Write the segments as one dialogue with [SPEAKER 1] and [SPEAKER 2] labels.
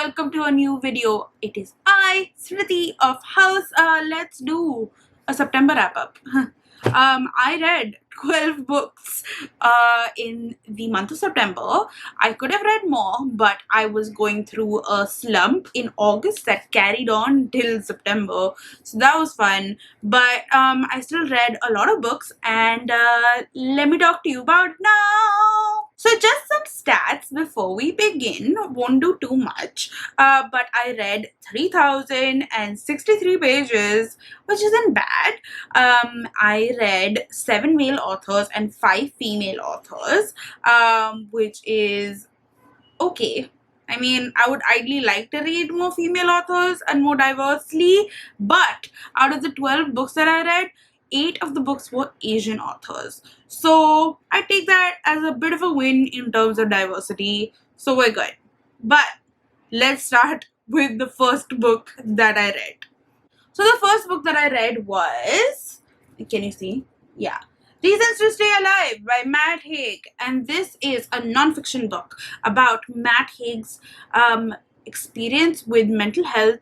[SPEAKER 1] welcome to a new video. It is I, Smriti of House. Let's do a September wrap-up. I read 12 books in the month of September. I could have read more, but I was going through a slump in August that carried on till September. So that was fun. But I still read a lot of books, and let me talk to you about now. So just some stats before we begin. Won't do too much, but I read 3,063 pages, which isn't bad. I read 7 male authors and 5 female authors, which is okay. I mean, I would ideally like to read more female authors and more diversely, but out of the 12 books that I read, 8 of the books were Asian authors. So I take that as a bit of a win in terms of diversity. So we're good. But let's start with the first book that I read. So the first book that I read was, can you see? Yeah. Reasons to Stay Alive by Matt Haig. And this is a non-fiction book about Matt Haig's experience with mental health,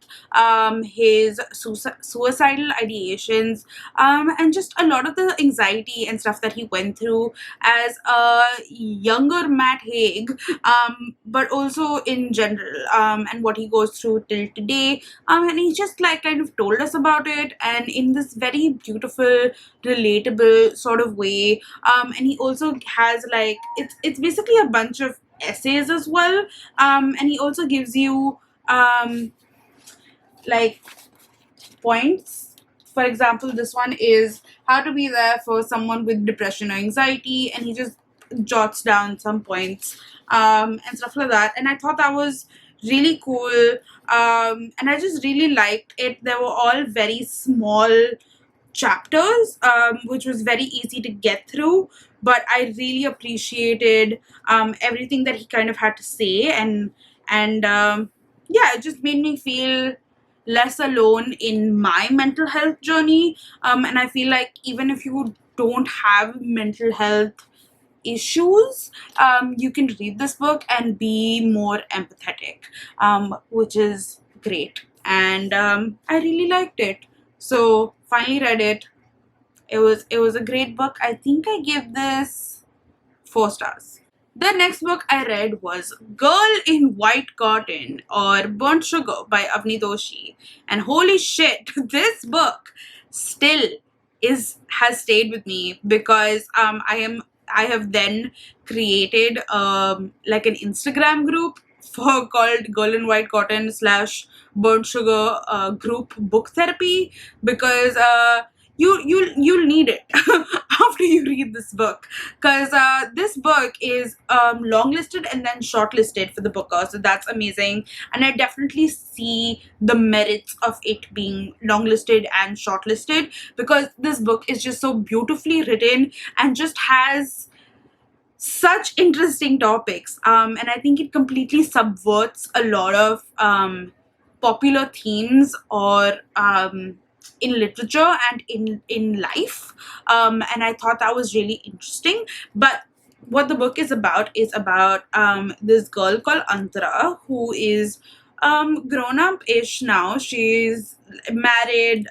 [SPEAKER 1] his suicidal ideations, and just a lot of the anxiety and stuff that he went through as a younger Matt Haig, but also in general, and what he goes through till today. And he just like kind of told us about it, and in this very beautiful, relatable sort of way. And he also has like it's basically a bunch of essays as well, and he also gives you like points. For example, this one is how to be there for someone with depression or anxiety, and he just jots down some points and stuff like that, and I thought that was really cool, and I just really liked it. They were all very small chapters, which was very easy to get through, but I really appreciated everything that he kind of had to say, and yeah, it just made me feel less alone in my mental health journey, and I feel like even if you don't have mental health issues, you can read this book and be more empathetic, which is great, and I really liked it. So finally read it. It was a great book. I think I gave this 4 stars. The next book I read was Girl in White Cotton or Burnt Sugar by Avni Doshi. And holy shit, this book still has stayed with me because I have then created like an Instagram group called Girl in White Cotton / Burnt Sugar group book therapy, because you'll need it after you read this book, because this book is longlisted and then shortlisted for the Booker, so that's amazing, and I definitely see the merits of it being longlisted and shortlisted, because this book is just so beautifully written and just has such interesting topics, and I think it completely subverts a lot of popular themes or in literature and in life, and I thought that was really interesting. But what the book is about this girl called Antara, who is grown up-ish now. She's married,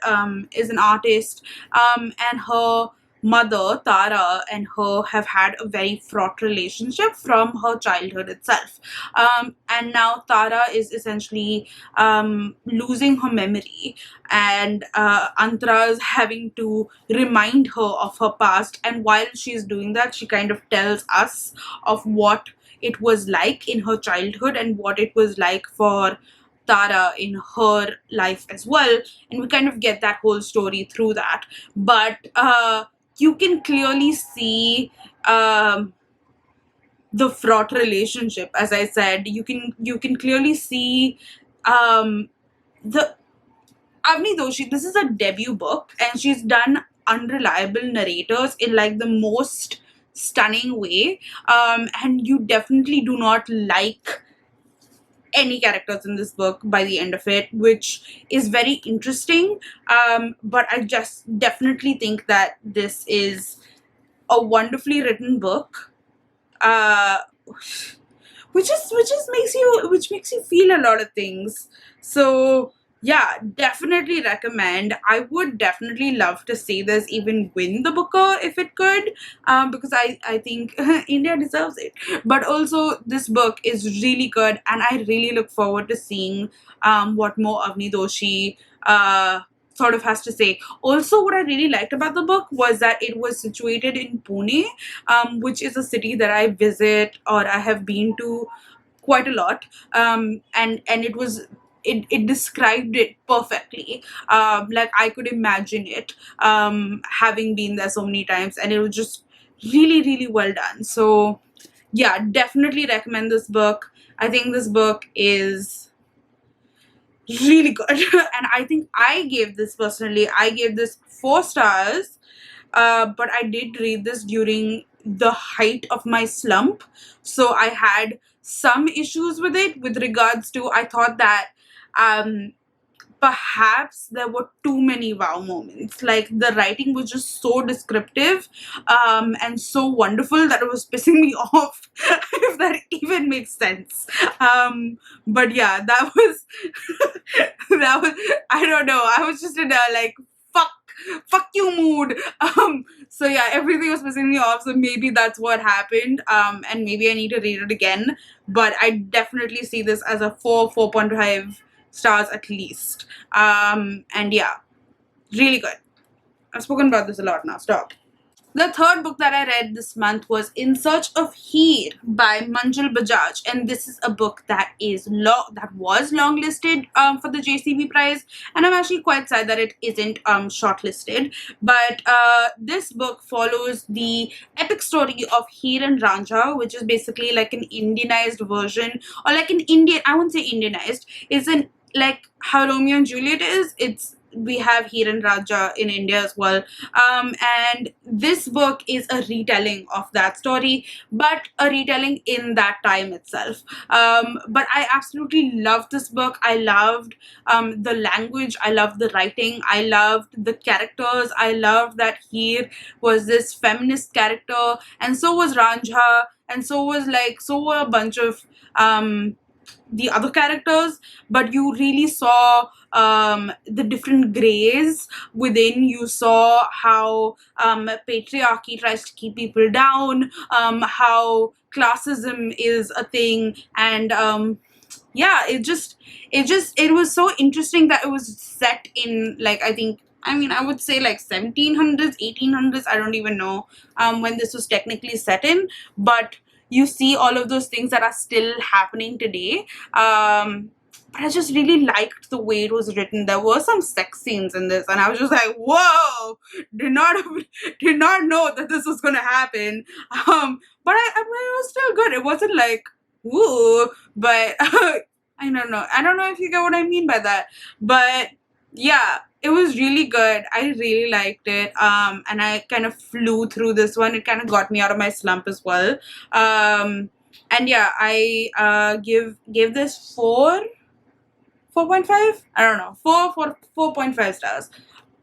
[SPEAKER 1] is an artist, and her mother Tara and her have had a very fraught relationship from her childhood itself, and now Tara is essentially losing her memory, and Antara is having to remind her of her past, and while she's doing that, she kind of tells us of what it was like in her childhood and what it was like for Tara in her life as well, and we kind of get that whole story through that. But you can clearly see the fraught relationship. As I said, you can clearly see the Avni Doshi. This is a debut book, and she's done unreliable narrators in like the most stunning way, and you definitely do not like any characters in this book by the end of it, which is very interesting, but I just definitely think that this is a wonderfully written book, which makes you feel a lot of things. So yeah, definitely recommend. I would definitely love to see this even win the Booker if it could, because I think India deserves it. But also, this book is really good, and I really look forward to seeing what more Avni Doshi sort of has to say. Also, what I really liked about the book was that it was situated in Pune, which is a city that I visit or I have been to quite a lot, and it described it perfectly. Like I could imagine it, having been there so many times, and it was just really, really well done. So yeah, definitely recommend this book. I think this book is really good. And I think I gave this 4 stars. But I did read this during the height of my slump, so I had some issues with it with regards to, I thought that um perhaps there were too many wow moments. Like the writing was just so descriptive, and so wonderful that it was pissing me off, if that even makes sense. But yeah, that was that was, I don't know, I was just in a like fuck fuck you mood. So yeah, everything was pissing me off, so maybe that's what happened. And maybe I need to read it again, but I definitely see this as a 4.5 stars at least. And yeah, really good. I've spoken about this a lot now. Stop. The third book that I read this month was In Search of Heer by Manjul Bajaj, and this is a book that was longlisted for the JCB prize, and I'm actually quite sad that it isn't shortlisted. But this book follows the epic story of Heer and Ranjha, which is basically like an Indianized version, or like an Indian. I wouldn't say Indianized. It's an like how Romeo and Juliet is. We have Heer and Ranjha in India as well. And this book is a retelling of that story, but a retelling in that time itself. But I absolutely loved this book. I loved the language, I loved the writing, I loved the characters, I loved that Heer was this feminist character, and so was Ranjha, and so were a bunch of the other characters, but you really saw the different grays within. You saw how patriarchy tries to keep people down, how classism is a thing, and yeah, it was so interesting that it was set in like I would say like 1700s, 1800s. I don't even know when this was technically set in, but you see all of those things that are still happening today. But I just really liked the way it was written. There were some sex scenes in this, and I was just like, "Whoa!" Did not did not know that this was gonna happen. But I mean, it was still good. It wasn't like woo, but I don't know. I don't know if you get what I mean by that. But yeah, it was really good. I really liked it. And I kind of flew through this one. It kind of got me out of my slump as well. And yeah, I gave this 4.5. I don't know, 4.5 stars.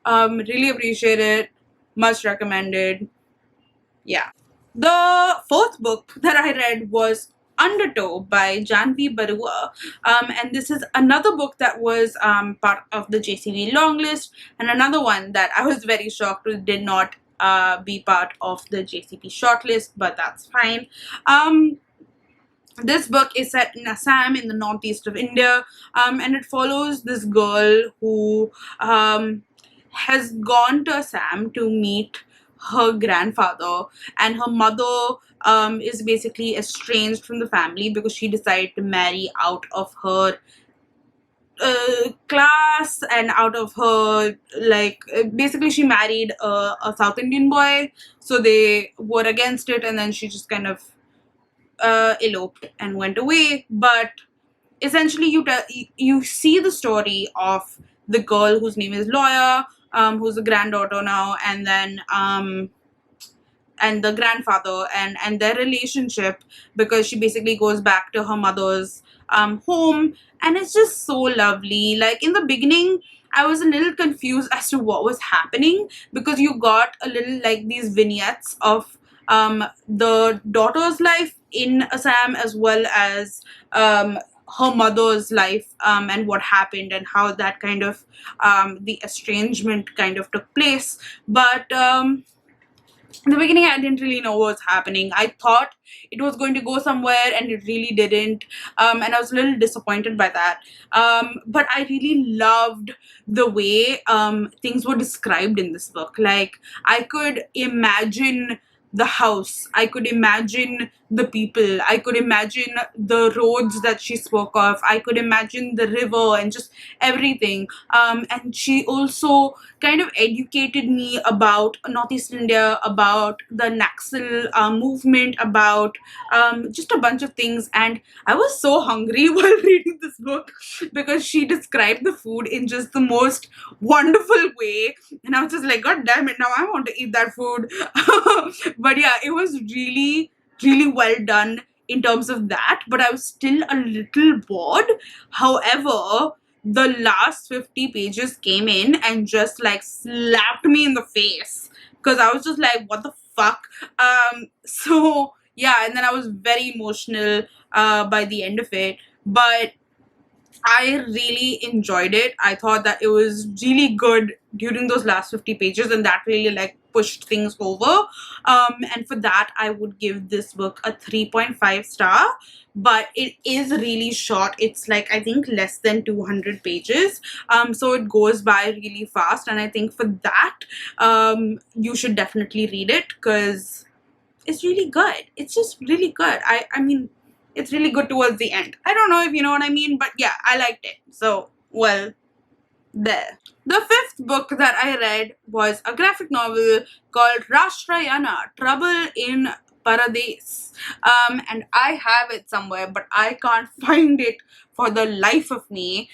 [SPEAKER 1] Really appreciate it. Much recommended. Yeah. The fourth book that I read was Undertow by Jahnavi Barua. And this is another book that was part of the JCV longlist, and another one that I was very shocked did not be part of the JCP shortlist, but that's fine. This book is set in Assam in the northeast of India, and it follows this girl who has gone to Assam to meet her grandfather, and her mother is basically estranged from the family because she decided to marry out of her class and out of her basically she married a South Indian boy, so they were against it, and then she just kind of eloped and went away. But essentially you see the story of the girl whose name is Lawyer, who's a granddaughter now, and then and the grandfather and their relationship, because she basically goes back to her mother's home, and it's just so lovely. Like in the beginning I was a little confused as to what was happening, because you got a little like these vignettes of the daughter's life in Assam, as well as her mother's life, and what happened and how that kind of the estrangement kind of took place. But in the beginning, I didn't really know what was happening. I thought it was going to go somewhere, and it really didn't. And I was a little disappointed by that. But I really loved the way things were described in this book. Like, I could imagine the house, I could imagine the people, I could imagine the roads that she spoke of, I could imagine the river and just everything. And she also kind of educated me about Northeast India, about the Naxal movement, about just a bunch of things. And I was so hungry while reading this book because she described the food in just the most wonderful way. And I was just like, God damn it, now I want to eat that food. But yeah, it was really, really well done in terms of that. But I was still a little bored. However, the last 50 pages came in and just like slapped me in the face because I was just like, what the fuck? So yeah, and then I was very emotional by the end of it. But I really enjoyed it. I thought that it was really good during those last 50 pages, and that really like pushed things over. And for that, I would give this book a 3.5 star. But it is really short. It's like, I think, less than 200 pages. So it goes by really fast. And I think for that, you should definitely read it because it's really good. It's just really good. I mean, it's really good towards the end. I don't know if you know what I mean, but yeah, I liked it. So, well, there. The fifth book that I read was a graphic novel called Rashtrayana, Trouble in Paradise. And I have it somewhere, but I can't find it for the life of me.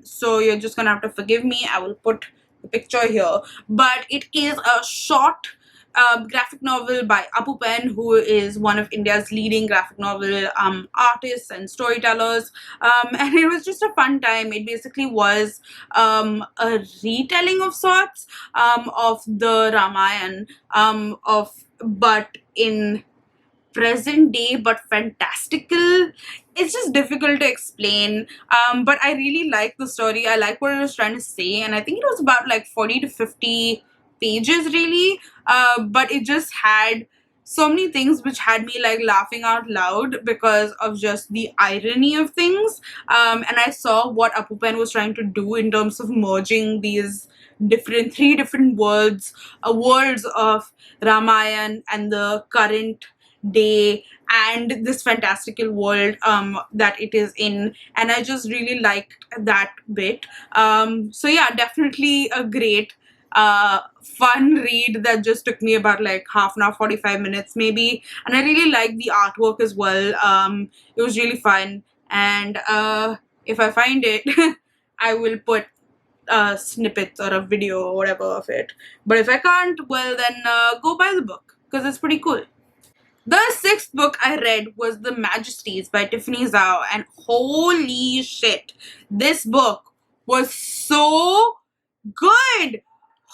[SPEAKER 1] So you're just gonna have to forgive me. I will put the picture here. But it is a short graphic novel by Appupen, who is one of India's leading graphic novel artists and storytellers. And it was just a fun time. It basically was a retelling of sorts of the Ramayana, but in present day, but fantastical. It's just difficult to explain. But I really like the story. I like what it was trying to say, and I think it was about like 40 to 50 pages really. But it just had so many things which had me like laughing out loud because of just the irony of things. And I saw what Appupen was trying to do in terms of merging these three different worlds of Ramayana and the current day and this fantastical world that it is in. And I just really liked that bit. So yeah, definitely a great fun read that just took me about like half an hour, 45 minutes maybe. And I really liked the artwork as well. It was really fun. And if I find it, I will put snippets or a video or whatever of it. But if I can't, well then go buy the book because it's pretty cool. The sixth book I read was The Majesties by Tiffany Tsao, and holy shit, this book was so good.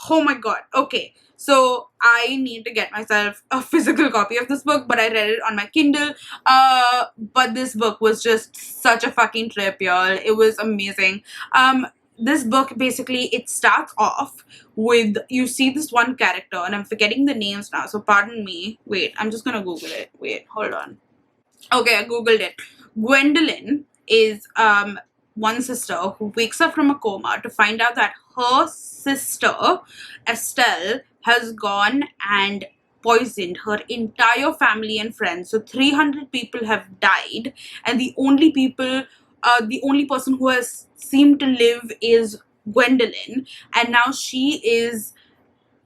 [SPEAKER 1] Oh my god. Okay, so I need to get myself a physical copy of this book, but I read it on my Kindle. But this book was just such a fucking trip, y'all. It was amazing. This book basically, it starts off with, you see this one character, and I'm forgetting the names now, so pardon me. Wait, I'm just gonna Google it. Wait, hold on. Okay, I googled it. Gwendolyn is one sister who wakes up from a coma to find out that her sister Estelle has gone and poisoned her entire family and friends. So 300 people have died, and the only person who has seemed to live is Gwendolyn, and now she is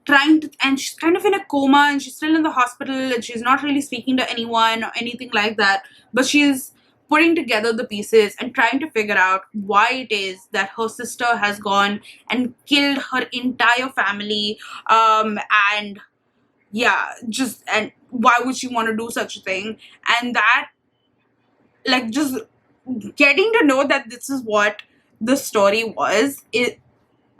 [SPEAKER 1] trying to, and she's kind of in a coma, and she's still in the hospital, and she's not really speaking to anyone or anything like that, but she's putting together the pieces and trying to figure out why it is that her sister has gone and killed her entire family. And yeah, just, and why would she want to do such a thing? And that, like, just getting to know that this is what the story was, it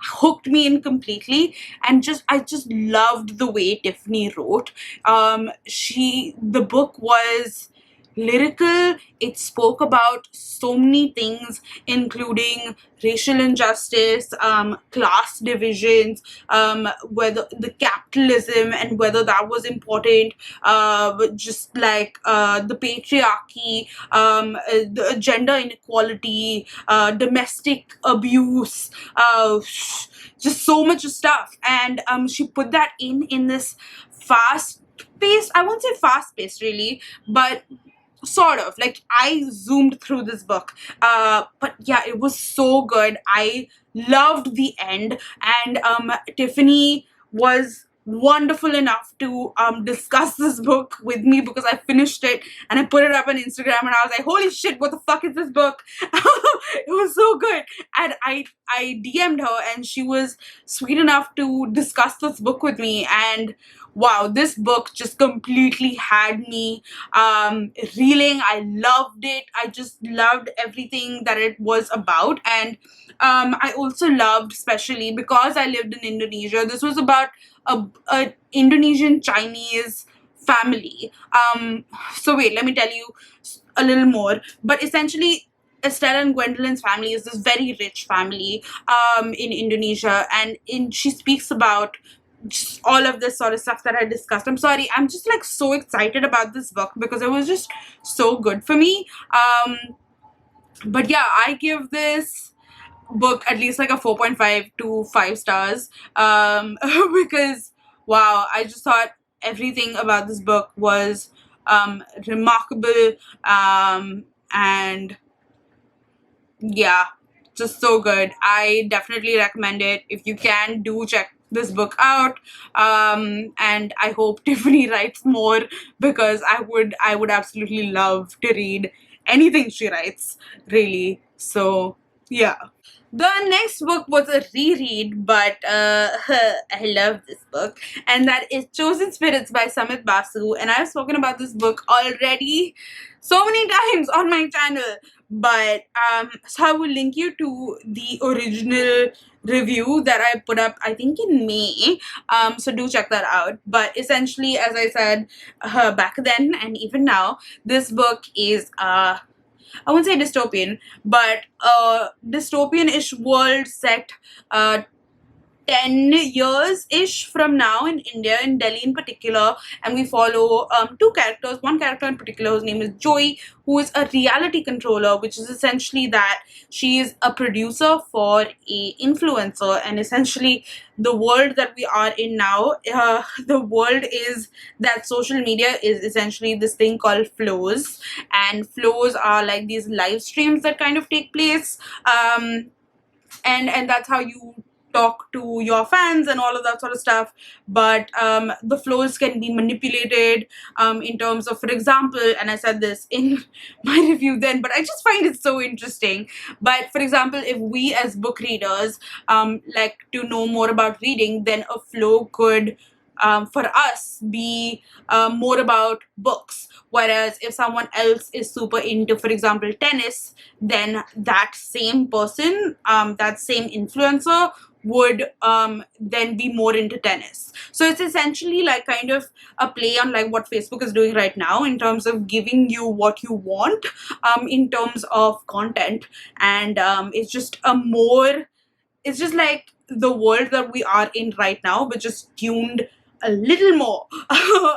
[SPEAKER 1] hooked me in completely. And I just loved the way Tiffany wrote. The book was lyrical. It spoke about so many things, including racial injustice, class divisions, whether the capitalism and whether that was important, just like the patriarchy, the gender inequality, domestic abuse, just so much stuff. And she put that in this fast paced, I won't say fast paced really, but sort of like I zoomed through this book. But yeah, it was so good. I loved the end, and Tiffany was wonderful enough to discuss this book with me because I finished it and I put it up on Instagram and I was like, holy shit, what the fuck is this book? It was so good. And I DM'd her and she was sweet enough to discuss this book with me, and wow, this book just completely had me reeling. I loved it. I just loved everything that it was about. And I also loved, especially because I lived in Indonesia, this was about a Indonesian Chinese family. So wait, let me tell you a little more. But essentially, Estelle and Gwendolyn's family is this very rich family in Indonesia, and she speaks about just all of this sort of stuff that I discussed. I'm sorry, I'm just like so excited about this book because it was just so good for me. But yeah, I give this book at least like a 4.5 to 5 stars, because wow, I just thought everything about this book was remarkable, and yeah, just so good. I definitely recommend it. If you can, do check this book out, and I hope Tiffany writes more because I would absolutely love to read anything she writes, really. So yeah. The next book was a reread, but I love this book, and that is Chosen Spirits by Samit Basu. And I've spoken about this book already so many times on my channel, but so I will link you to the original review that I put up, I think in May. So do check that out. But essentially, as I said back then and even now, this book is I won't say dystopian, but dystopian-ish world set 10 years-ish from now in India, in Delhi in particular, and we follow two characters. One character in particular, whose name is Joy, who is a reality controller, which is essentially that she is a producer for a influencer, and essentially the world that we are in now, the world is that social media is essentially this thing called flows, and flows are like these live streams that kind of take place, and that's how you talk to your fans and all of that sort of stuff. But the flows can be manipulated in terms of, for example, and I said this in my review then, but I just find it so interesting. But for example, if we as book readers like to know more about reading, then a flow could for us be more about books, whereas if someone else is super into, for example, tennis, then that same person, that same influencer would then be more into tennis. So it's essentially like kind of a play on like what Facebook is doing right now in terms of giving you what you want in terms of content, and it's just a more, it's just like the world that we are in right now, but just tuned a little more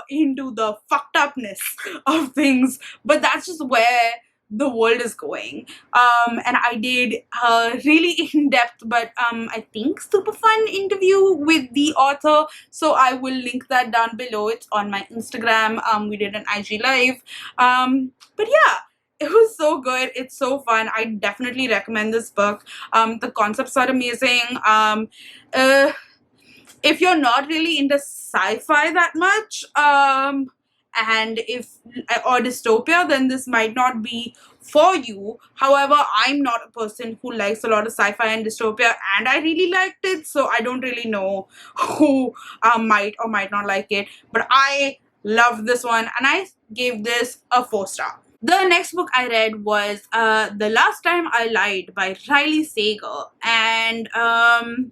[SPEAKER 1] into the fucked upness of things. But that's just where the world is going. And I did a really in-depth but I think super fun interview with the author, so I will link that down below. It's on my Instagram. We did an IG live. But yeah, it was so good. It's so fun. I definitely recommend this book. The concepts are amazing. If you're not really into sci-fi that much, and if or dystopia, then this might not be for you. However, I'm not a person who likes a lot of sci-fi and dystopia, and I really liked it, so I don't really know who might or might not like it. But I loved this one, and I gave this a 4 star. The next book I read was The Last Time I Lied by Riley Sager. And I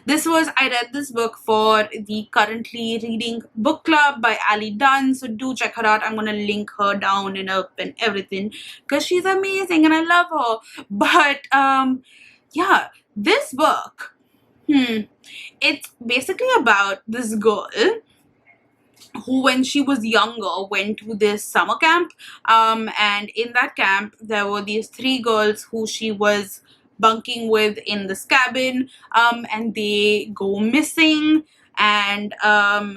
[SPEAKER 1] read this book for the currently reading book club by Ali Dunn. So do check her out. I'm going to link her down and up and everything because she's amazing and I love her. But yeah, this book, it's basically about this girl who, when she was younger, went to this summer camp, and in that camp there were these three girls who she was bunking with in this cabin, and they go missing, and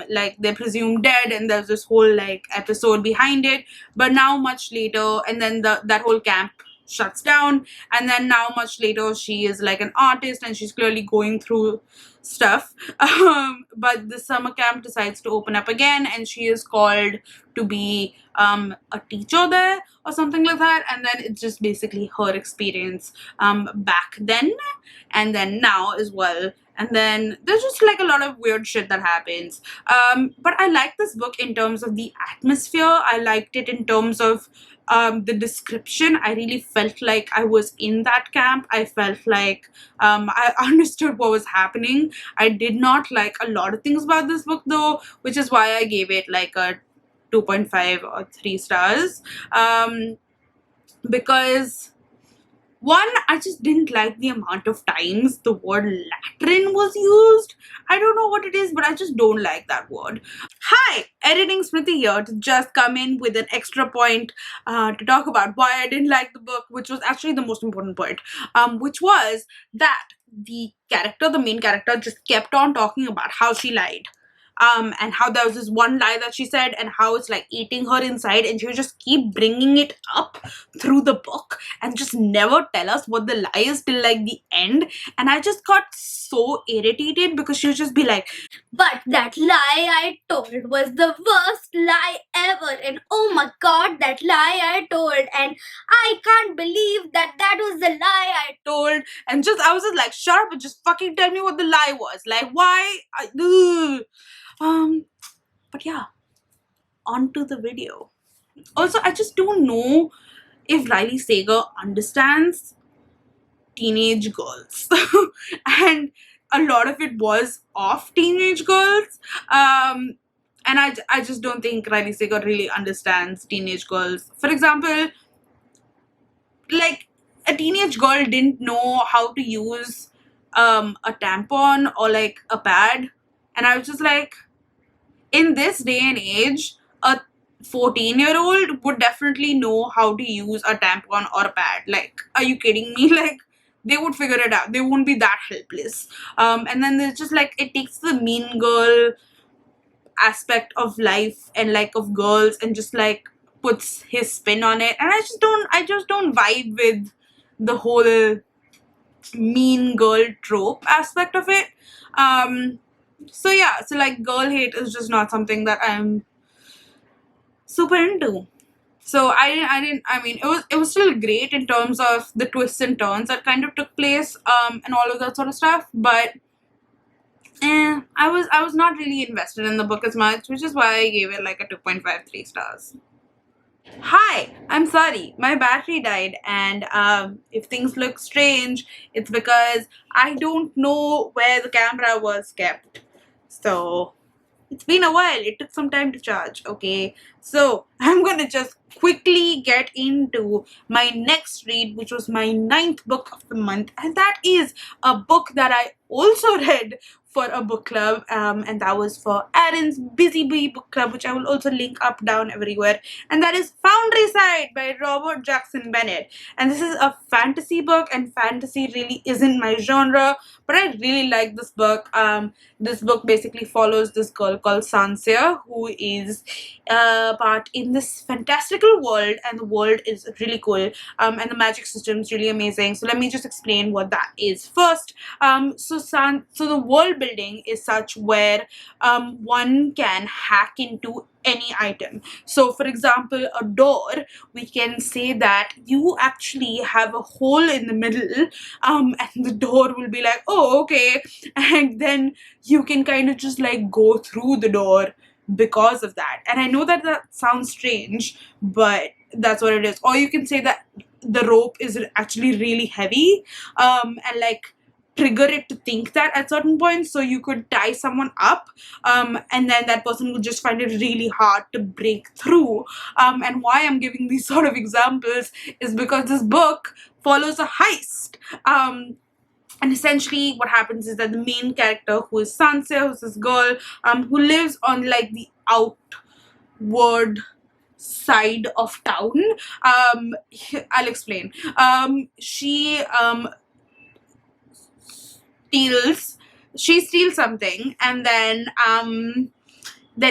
[SPEAKER 1] like they're presumed dead, and there's this whole like episode behind it. But now much later, and then that whole camp shuts down, and then now much later she is like an artist and she's clearly going through stuff. But the summer camp decides to open up again, and she is called to be a teacher there or something like that. And then it's just basically her experience back then and then now as well. And then there's just like a lot of weird shit that happens. But I like this book in terms of the atmosphere. I liked it in terms of the description. I really felt like I was in that camp. I felt like I understood what was happening. I did not like a lot of things about this book though, which is why I gave it like a 2.5 or 3 stars. Because one, I just didn't like the amount of times the word Latin was used. I don't know what it is, but I just don't like that word. Hi, editing Smriti here to just come in with an extra point to talk about why I didn't like the book, which was actually the most important point, which was that the main character, just kept on talking about how she lied. And how there was this one lie that she said and how it's like eating her inside, and she would just keep bringing it up through the book and just never tell us what the lie is till like the end. And I just got so irritated because she would just be like,
[SPEAKER 2] but that lie I told was the worst lie ever, and oh my god, that lie I told, and I can't believe that was the lie I
[SPEAKER 1] told. And just I was just like, shut up and just fucking tell me what the lie was. Like, why? But yeah, on to the video. Also, I just don't know if Riley Sager understands teenage girls. And a lot of it was of teenage girls. And I just don't think Riley Sager really understands teenage girls. For example, like a teenage girl didn't know how to use a tampon or like a pad. And I was just like, in this day and age, a 14-year-old would definitely know how to use a tampon or a pad. Like, are you kidding me? Like, they would figure it out. They won't be that helpless. And then there's just like, it takes the mean girl aspect of life and like of girls and just like puts his spin on it. And I just don't vibe with the whole mean girl trope aspect of it. So yeah, so like girl hate is just not something that I'm super into. So I mean it was still great in terms of the twists and turns that kind of took place, and all of that sort of stuff, but I was not really invested in the book as much, which is why I gave it like a 2.53 stars. Hi, I'm sorry, my battery died, and if things look strange, it's because I don't know where the camera was kept. So it's been a while, it took some time to charge, okay? So I'm gonna just quickly get into my next read, which was my 9th book of the month, and that is a book that I also read for a book club, and that was for Aaron's Busy Bee book club, which I will also link up down everywhere, and that is Foundryside by Robert Jackson Bennet. And this is a fantasy book, and fantasy really isn't my genre, but I really like this book. This book basically follows this girl called Sansia, who is part in this fantastical world, and the world is really cool, and the magic system is really amazing. So let me just explain what that is first. So the world building is such where one can hack into any item. So for example, a door, we can say that you actually have a hole in the middle, and the door will be like, oh okay, and then you can kind of just like go through the door because of that. And I know that sounds strange, but that's what it is. Or you can say that the rope is actually really heavy, and like trigger it to think that at certain points, so you could tie someone up, and then that person would just find it really hard to break through. And why I'm giving these sort of examples is because this book follows a heist. And essentially what happens is that the main character, who is Sansa, who's this girl who lives on like the outward side of town. I'll explain. She steals something, and then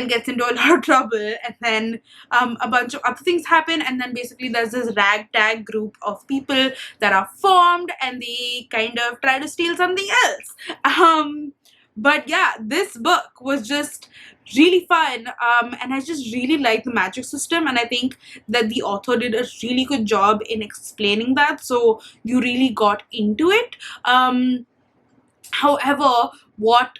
[SPEAKER 1] gets into a lot of trouble, and then a bunch of other things happen, and then basically there's this ragtag group of people that are formed, and they kind of try to steal something else. But yeah, this book was just really fun, and I just really like the magic system, and I think that the author did a really good job in explaining that, so you really got into it. However, what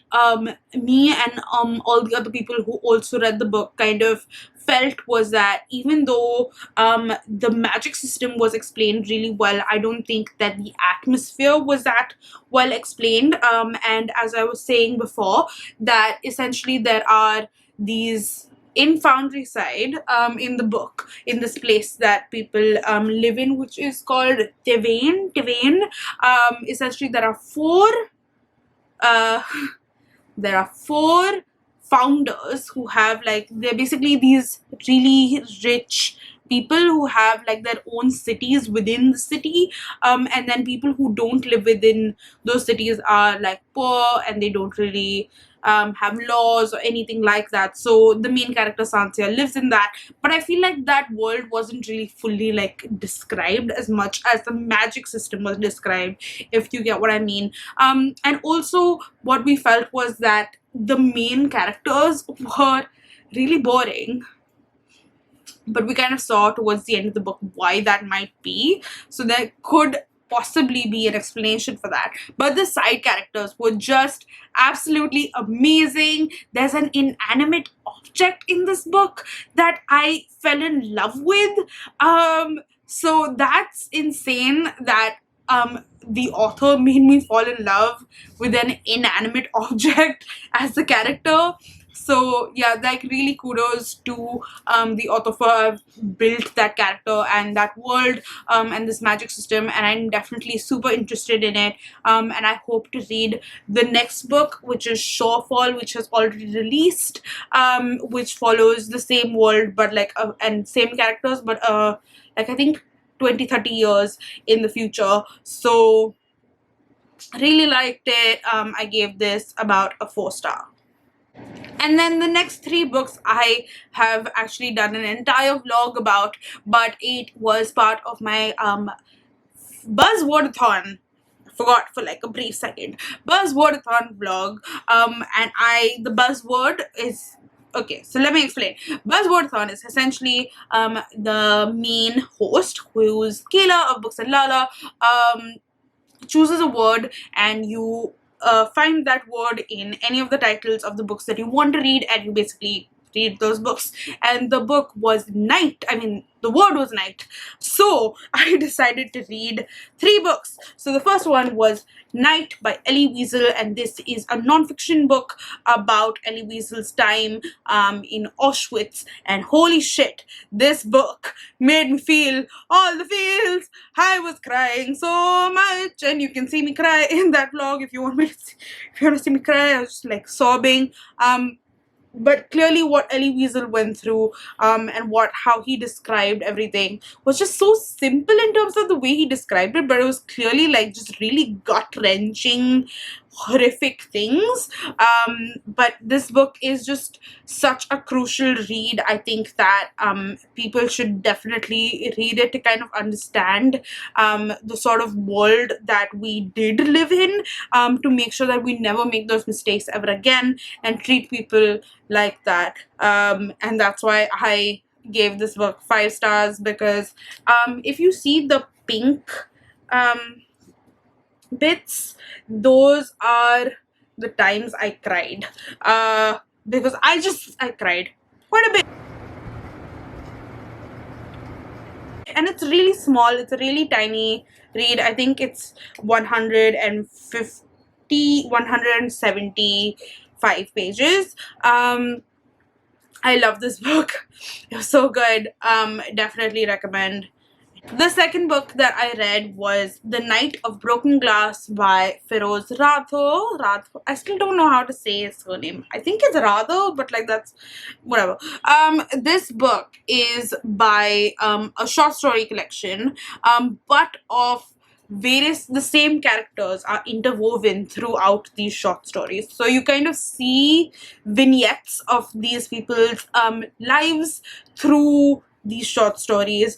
[SPEAKER 1] me and all the other people who also read the book kind of felt was that even though the magic system was explained really well, I don't think that the atmosphere was that well explained. And as I was saying before, that essentially there are these in Foundryside, in the book, in this place that people live in, which is called Tivain. Essentially there are four founders who have like, they're basically these really rich people who have like their own cities within the city, and then people who don't live within those cities are like poor, and they don't really have laws or anything like that. So the main character Sansa lives in that, but I feel like that world wasn't really fully like described as much as the magic system was described, if you get what I mean. And also what we felt was that the main characters were really boring, but we kind of saw towards the end of the book why that might be, so there could possibly be an explanation for that. But the side characters were just absolutely amazing. There's an inanimate object in this book that I fell in love with, so that's insane that the author made me fall in love with an inanimate object as the character. So yeah, like really kudos to the author for built that character and that world, and this magic system, and I'm definitely super interested in it, and I hope to read the next book, which is Shorefall, which has already released, which follows the same world but like and same characters, but like I think 20-30 years in the future. So really liked it. I gave this about a 4-star. And then the next 3 books I have actually done an entire vlog about, but it was part of my Buzzwordathon. I forgot for like a brief second. Buzzwordathon vlog. And the buzzword is, okay, so let me explain. Buzzwordathon is essentially the main host, who's Kayla of Books and Lala, chooses a word, and you find that word in any of the titles of the books that you want to read, and you basically read those books. And the book was night. I mean, the word was night. So I decided to read 3 books. So the first one was Night by Elie Wiesel, and this is a non-fiction book about Elie Wiesel's time in Auschwitz. And holy shit, this book made me feel all the feels. I was crying so much, and you can see me cry in that vlog if you want to see me cry. I was just like sobbing. But clearly what Elie Wiesel went through, and how he described everything was just so simple in terms of the way he described it, but it was clearly like just really gut-wrenching, horrific things. But this book is just such a crucial read. I think that people should definitely read it to kind of understand the sort of world that we did live in, to make sure that we never make those mistakes ever again and treat people like that. And that's why I gave this book 5 stars, because if you see the pink bits, those are the times I cried, because I cried quite a bit. and it's really small. It's a really tiny read. I think it's 175 pages. I love this book. It was so good. Definitely recommend. The second book that I read was The Night of Broken Glass by Feroz Radho. I still don't know how to say his surname. I think it's Radho, but like that's whatever. This book is by a short story collection, but of the same characters are interwoven throughout these short stories. So you kind of see vignettes of these people's lives through these short stories.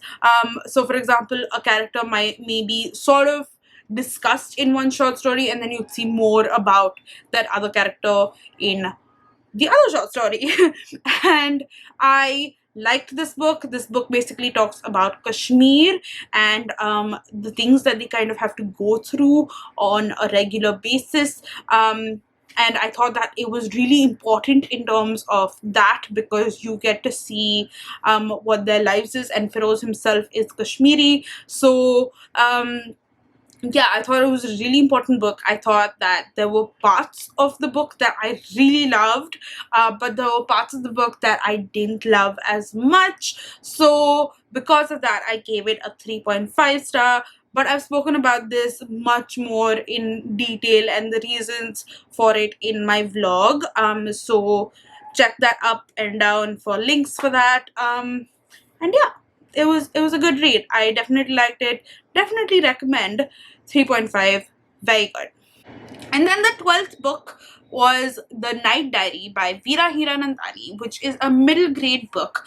[SPEAKER 1] So for example, a character maybe sort of discussed in one short story, and then you'd see more about that other character in the other short story. And I liked this book. This book basically talks about Kashmir and the things that they kind of have to go through on a regular basis. And I thought that it was really important in terms of that, because you get to see what their lives is, and Feroz himself is Kashmiri. So yeah, I thought it was a really important book. I thought that there were parts of the book that I really loved, but there were parts of the book that I didn't love as much. So because of that, I gave it a 3.5 star. But I've spoken about this much more in detail and the reasons for it in my vlog. So check that up and down for links for that. And yeah, it was a good read. I definitely liked it. Definitely recommend. 3.5, very good. And then the 12th book was The Night Diary by Veera Hiranandani, which is a middle grade book,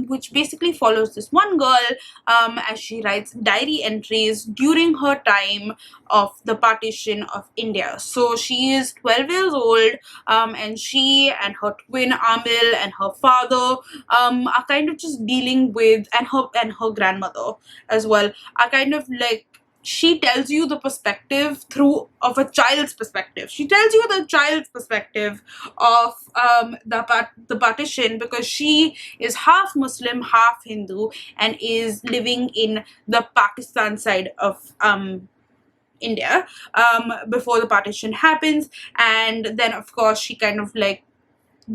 [SPEAKER 1] which basically follows this one girl as she writes diary entries during her time of the partition of India. So she is 12 years old, and she and her twin Amil and her father are kind of just dealing with, and her grandmother as well, are kind of like, she tells you the perspective of a child's perspective. She tells you the child's perspective of the partition, because she is half Muslim, half Hindu, and is living in the Pakistan side of India before the partition happens. And then of course she kind of like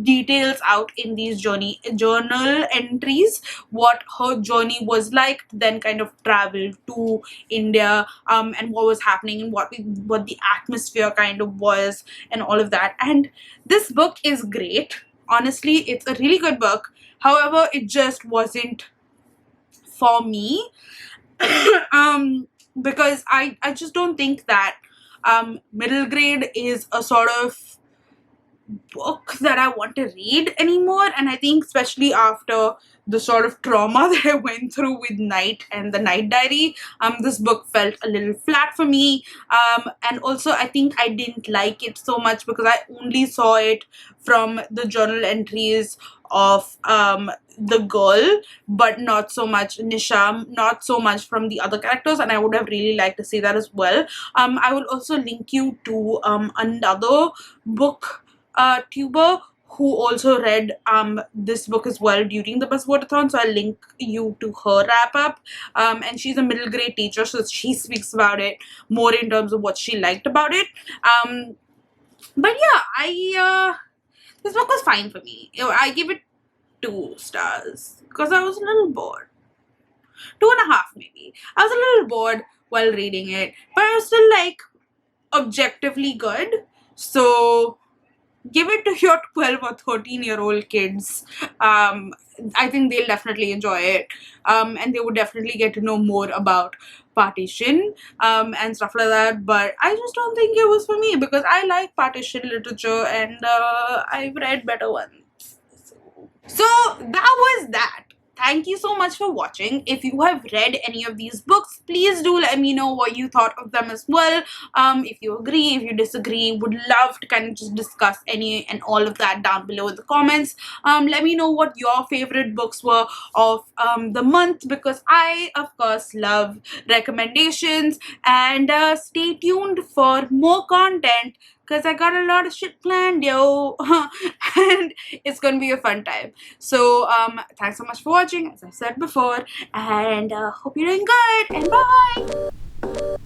[SPEAKER 1] details out in these journal entries what her journey was like, then kind of travel to India, and what was happening, and what the atmosphere kind of was, and all of that. And this book is great. Honestly, it's a really good book. However, it just wasn't for me. Because I just don't think that middle grade is a sort of book that I want to read anymore. And I think especially after the sort of trauma that I went through with Night and The Night Diary, this book felt a little flat for me. And also I think I didn't like it so much because I only saw it from the journal entries of the girl, but not so much Nisha, not so much from the other characters, and I would have really liked to see that as well. I will also link you to another book tuber who also read this book as well during the Buzzwordathon, so I'll link you to her wrap up. And she's a middle grade teacher, so she speaks about it more in terms of what she liked about it. But yeah, this book was fine for me. I give it 2 stars because I was a little bored. 2.5 maybe. I was a little bored while reading it, but I was still like objectively good. So give it to your 12 or 13-year-old kids. I think they'll definitely enjoy it, and they would definitely get to know more about partition and stuff like that. But I just don't think it was for me because I like partition literature and I've read better ones. So that was that. Thank you so much for watching. If you have read any of these books, please do let me know what you thought of them as well. If you agree, if you disagree, would love to kind of just discuss any and all of that down below in the comments. Let me know what your favorite books were of the month, because I, of course, love recommendations. And stay tuned for more content because I got a lot of shit planned, yo. And it's gonna be a fun time. So thanks so much for watching, as I said before, and hope you're doing good, and bye.